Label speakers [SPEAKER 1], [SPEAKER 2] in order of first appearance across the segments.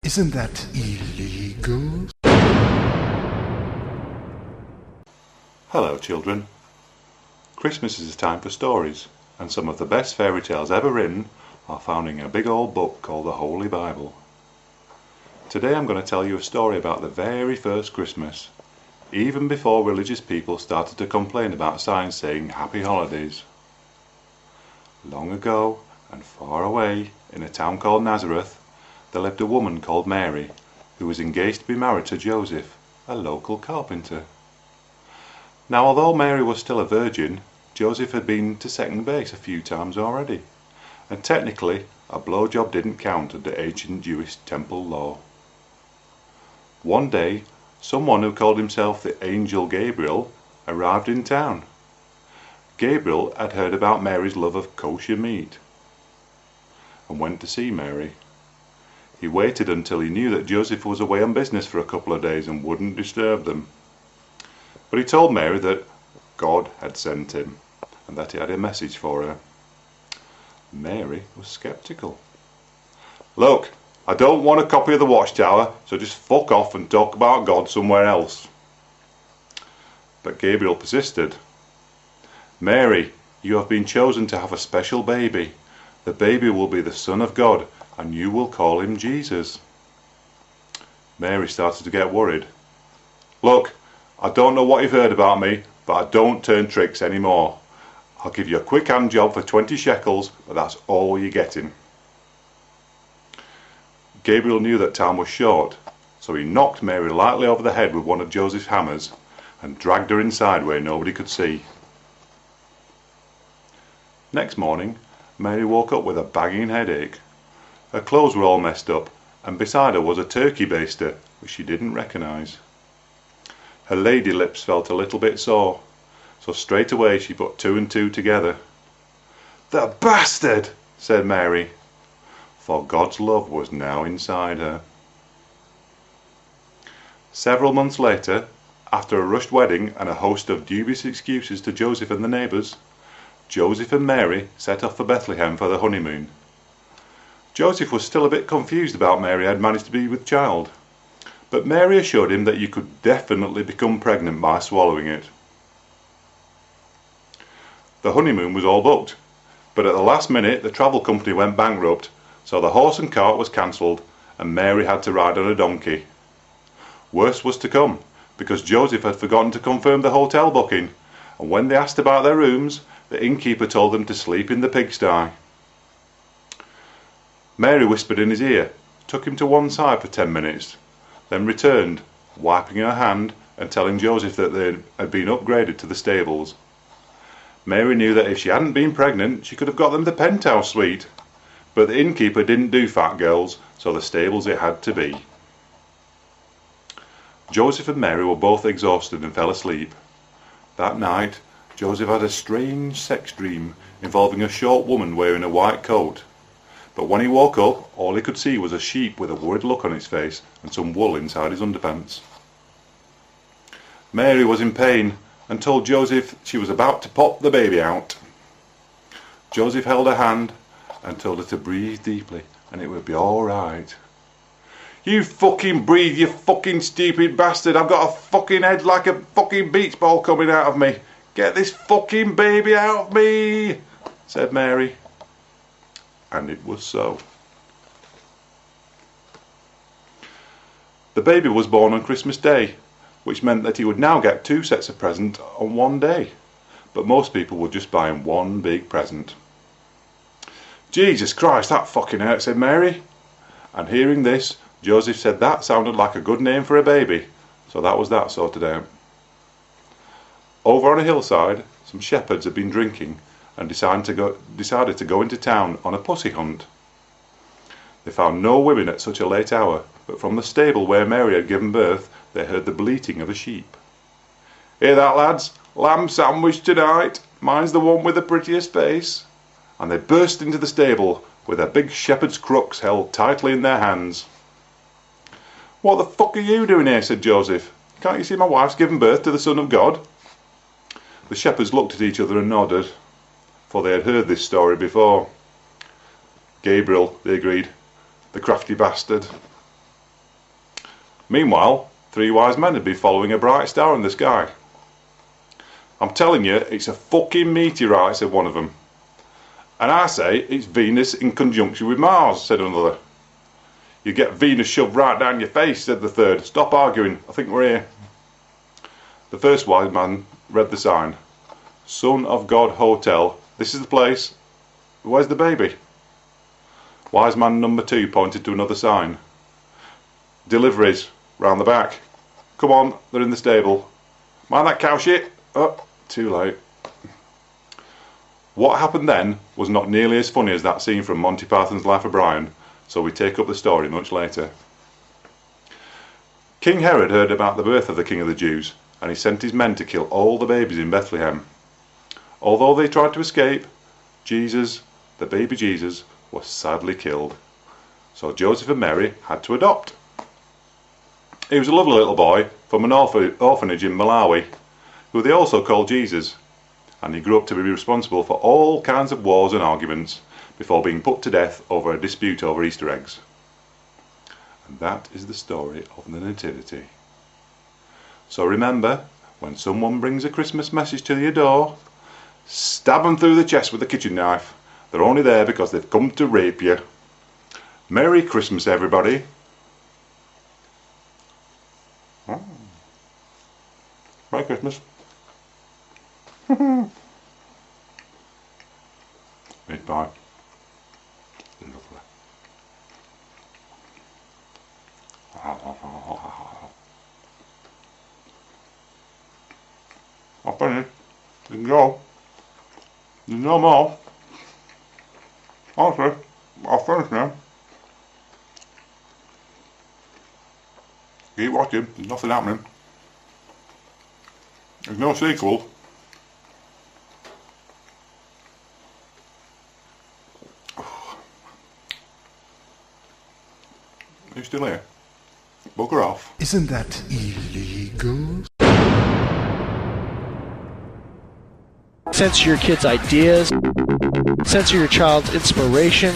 [SPEAKER 1] Isn't that illegal?
[SPEAKER 2] Hello children. Christmas is a time for stories, and some of the best fairy tales ever written are found in a big old book called the Holy Bible. Today I'm going to tell you a story about the very first Christmas, even before religious people started to complain about signs saying Happy Holidays. Long ago and far away, in a town called Nazareth, there lived a woman called Mary, who was engaged to be married to Joseph, a local carpenter. Now, although Mary was still a virgin, Joseph had been to second base a few times already, and technically a blowjob didn't count under ancient Jewish temple law. One day, someone who called himself the Angel Gabriel arrived in town. Gabriel had heard about Mary's love of kosher meat and went to see Mary. He waited until he knew that Joseph was away on business for a couple of days and wouldn't disturb them. But he told Mary that God had sent him and that he had a message for her. Mary was sceptical. "Look, I don't want a copy of the Watchtower, so just fuck off and talk about God somewhere else." But Gabriel persisted. "Mary, you have been chosen to have a special baby. The baby will be the Son of God, and you will call him Jesus." Mary started to get worried. "Look, I don't know what you've heard about me, but I don't turn tricks anymore. I'll give you a quick hand job for 20 shekels, but that's all you're getting." Gabriel knew that time was short, so he knocked Mary lightly over the head with one of Joseph's hammers and dragged her inside where nobody could see. Next morning, Mary woke up with a banging headache. Her clothes were all messed up, and beside her was a turkey baster, which she didn't recognise. Her lady lips felt a little bit sore, so straight away she put two and two together. "The bastard!" said Mary, for God's love was now inside her. Several months later, after a rushed wedding and a host of dubious excuses to Joseph and the neighbours, Joseph and Mary set off for Bethlehem for the honeymoon. Joseph was still a bit confused about Mary had managed to be with child, but Mary assured him that you could definitely become pregnant by swallowing it. The honeymoon was all booked, but at the last minute the travel company went bankrupt, so the horse and cart was cancelled and Mary had to ride on a donkey. Worse was to come, because Joseph had forgotten to confirm the hotel booking, and when they asked about their rooms, the innkeeper told them to sleep in the pigsty. Mary whispered in his ear, took him to one side for 10 minutes, then returned, wiping her hand and telling Joseph that they had been upgraded to the stables. Mary knew that if she hadn't been pregnant, she could have got them the penthouse suite, but the innkeeper didn't do fat girls, so the stables it had to be. Joseph and Mary were both exhausted and fell asleep. That night, Joseph had a strange sex dream involving a short woman wearing a white coat. But when he woke up, all he could see was a sheep with a worried look on its face and some wool inside his underpants. Mary was in pain and told Joseph she was about to pop the baby out. Joseph held her hand and told her to breathe deeply and it would be all right. "You fucking breathe, you fucking stupid bastard. I've got a fucking head like a fucking beach ball coming out of me. Get this fucking baby out of me," said Mary. And it was so. The baby was born on Christmas Day, which meant that he would now get 2 sets of presents on one day, but most people would just buy him one big present. "Jesus Christ, that fucking hurts," said Mary. And hearing this, Joseph said that sounded like a good name for a baby, so that was that sorted out. Over on a hillside, some shepherds had been drinking and decided to go into town on a pussy hunt. They found no women at such a late hour, but from the stable where Mary had given birth they heard the bleating of a sheep. "Hear that, lads? Lamb sandwich tonight. Mine's the one with the prettiest face." And they burst into the stable with their big shepherd's crooks held tightly in their hands. "What the fuck are you doing here?" said Joseph. "Can't you see my wife's given birth to the Son of God?" The shepherds looked at each other and nodded, for they had heard this story before. "Gabriel," they agreed, "the crafty bastard." Meanwhile, 3 wise men had been following a bright star in the sky. I'm telling you, it's a fucking meteorite, said one of them. And I say it's Venus in conjunction with Mars, said another. You get Venus shoved right down your face, said the third. Stop arguing, I think we're here. The first wise man read the sign. Son of God Hotel, this is the place. Where's the baby? Wise man number 2 pointed to another sign. Deliveries, round the back. Come on, they're in the stable. Mind that cow shit. Oh, too late. What happened then was not nearly as funny as that scene from Monty Python's Life of Brian, so we take up the story much later. King Herod heard about the birth of the King of the Jews, and he sent his men to kill all the babies in Bethlehem. Although they tried to escape, Jesus, the baby Jesus, was sadly killed. So Joseph and Mary had to adopt. He was a lovely little boy from an orphanage in Malawi, who they also called Jesus, and he grew up to be responsible for all kinds of wars and arguments before being put to death over a dispute over Easter eggs. And that is the story of the Nativity. So remember, when someone brings a Christmas message to your door, stab them through the chest with a kitchen knife. They're only there because they've come to rape you. Merry Christmas, everybody. Oh. Merry Christmas. Meat pie. Lovely. I'll finish. You can go. There's no more. Honestly, I'll finish now. Keep watching, there's nothing happening. There's no sequel. Are you still here? Bugger off.
[SPEAKER 1] Isn't that illegal?
[SPEAKER 3] Censor your kids' ideas. Censor your child's inspiration.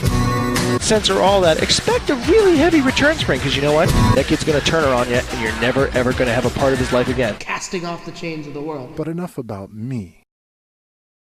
[SPEAKER 3] Censor all that. Expect a really heavy return spring, because you know what? That kid's going to turn her on you, and you're never, ever going to have a part of his life again.
[SPEAKER 4] Casting off the chains of the world.
[SPEAKER 1] But enough about me.